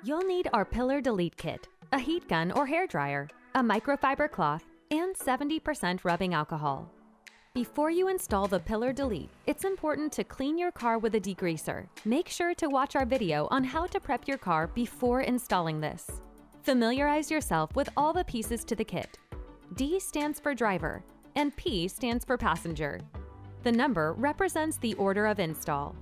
You'll need our Pillar Delete Kit, a heat gun or hairdryer, a microfiber cloth, and 70% rubbing alcohol. Before you install the Pillar Delete, it's important to clean your car with a degreaser. Make sure to watch our video on how to prep your car before installing this. Familiarize yourself with all the pieces to the kit. D stands for driver, and P stands for passenger. The number represents the order of install.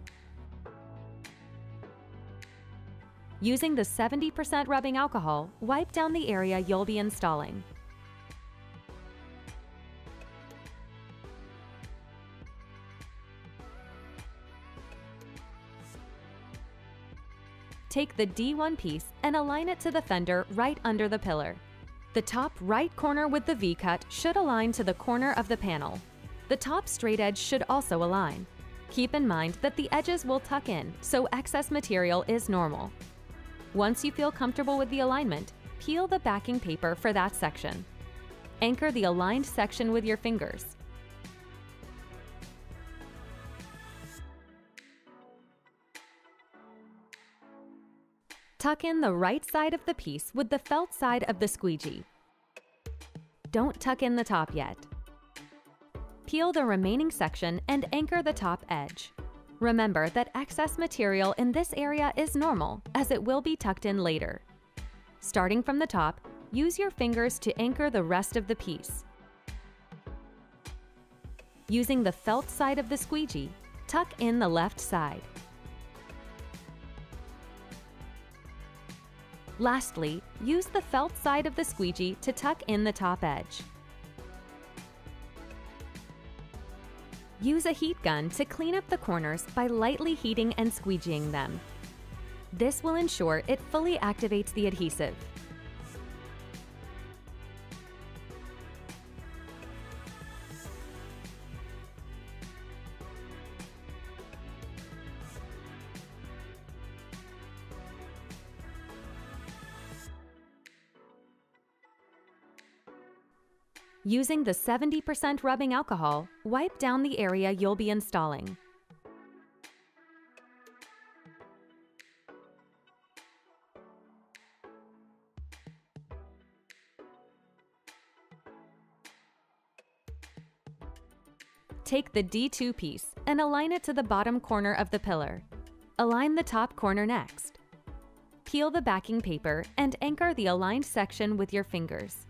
Using the 70% rubbing alcohol, wipe down the area you'll be installing. Take the D1 piece and align it to the fender right under the pillar. The top right corner with the V-cut should align to the corner of the panel. The top straight edge should also align. Keep in mind that the edges will tuck in, so excess material is normal. Once you feel comfortable with the alignment, peel the backing paper for that section. Anchor the aligned section with your fingers. Tuck in the right side of the piece with the felt side of the squeegee. Don't tuck in the top yet. Peel the remaining section and anchor the top edge. Remember that excess material in this area is normal, as it will be tucked in later. Starting from the top, use your fingers to anchor the rest of the piece. Using the felt side of the squeegee, tuck in the left side. Lastly, use the felt side of the squeegee to tuck in the top edge. Use a heat gun to clean up the corners by lightly heating and squeegeeing them. This will ensure it fully activates the adhesive. Using the 70% rubbing alcohol, wipe down the area you'll be installing. Take the D2 piece and align it to the bottom corner of the pillar. Align the top corner next. Peel the backing paper and anchor the aligned section with your fingers.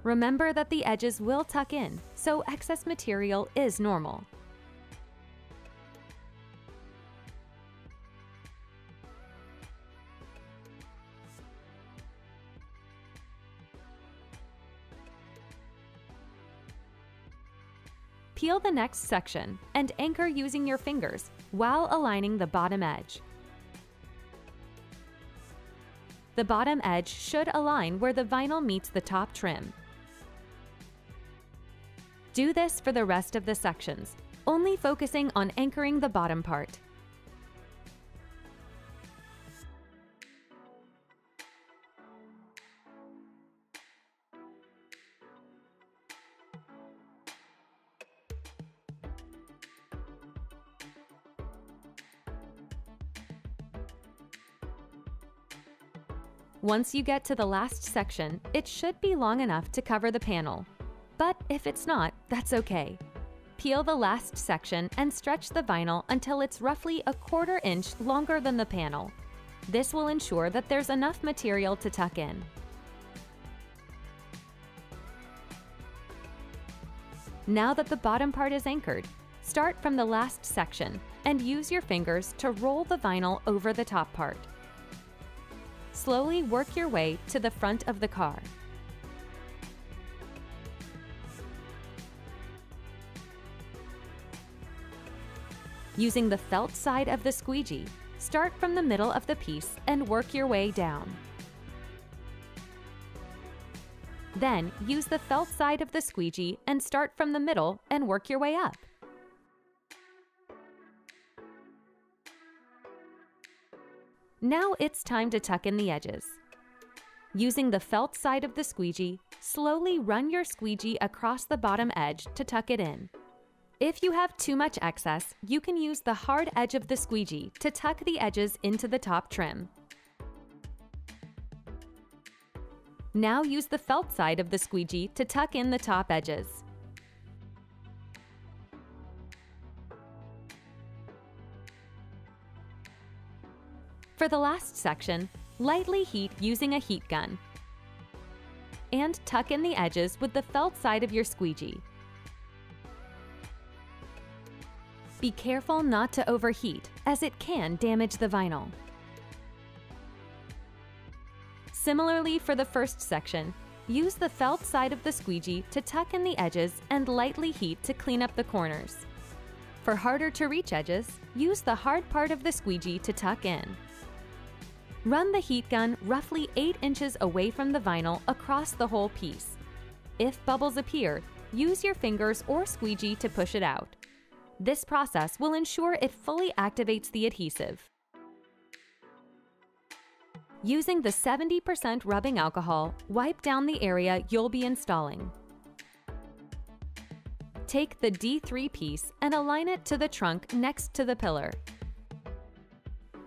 Remember that the edges will tuck in, so excess material is normal. Peel the next section and anchor using your fingers while aligning the bottom edge. The bottom edge should align where the vinyl meets the top trim. Do this for the rest of the sections, only focusing on anchoring the bottom part. Once you get to the last section, it should be long enough to cover the panel. But if it's not, that's okay. Peel the last section and stretch the vinyl until it's roughly 1/4 inch longer than the panel. This will ensure that there's enough material to tuck in. Now that the bottom part is anchored, start from the last section and use your fingers to roll the vinyl over the top part. Slowly work your way to the front of the car. Using the felt side of the squeegee, start from the middle of the piece and work your way down. Then use the felt side of the squeegee and start from the middle and work your way up. Now it's time to tuck in the edges. Using the felt side of the squeegee, slowly run your squeegee across the bottom edge to tuck it in. If you have too much excess, you can use the hard edge of the squeegee to tuck the edges into the top trim. Now use the felt side of the squeegee to tuck in the top edges. For the last section, lightly heat using a heat gun and tuck in the edges with the felt side of your squeegee. Be careful not to overheat, as it can damage the vinyl. Similarly for the first section, use the felt side of the squeegee to tuck in the edges and lightly heat to clean up the corners. For harder to reach edges, use the hard part of the squeegee to tuck in. Run the heat gun roughly 8 inches away from the vinyl across the whole piece. If bubbles appear, use your fingers or squeegee to push it out. This process will ensure it fully activates the adhesive. Using the 70% rubbing alcohol, wipe down the area you'll be installing. Take the D3 piece and align it to the trunk next to the pillar.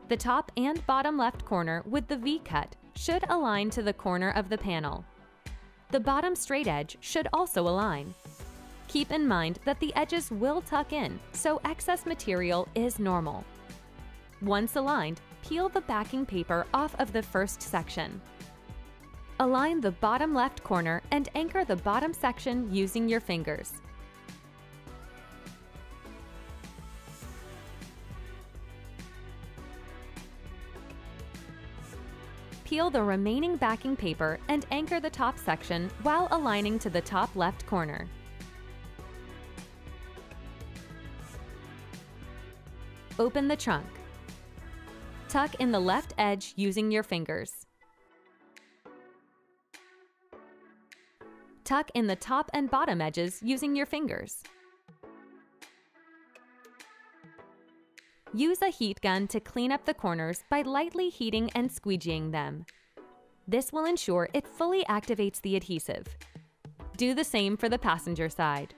The top and bottom left corner with the V-cut should align to the corner of the panel. The bottom straight edge should also align. Keep in mind that the edges will tuck in, so excess material is normal. Once aligned, peel the backing paper off of the first section. Align the bottom left corner and anchor the bottom section using your fingers. Peel the remaining backing paper and anchor the top section while aligning to the top left corner. Open the trunk. Tuck in the left edge using your fingers. Tuck in the top and bottom edges using your fingers. Use a heat gun to clean up the corners by lightly heating and squeegeeing them. This will ensure it fully activates the adhesive. Do the same for the passenger side.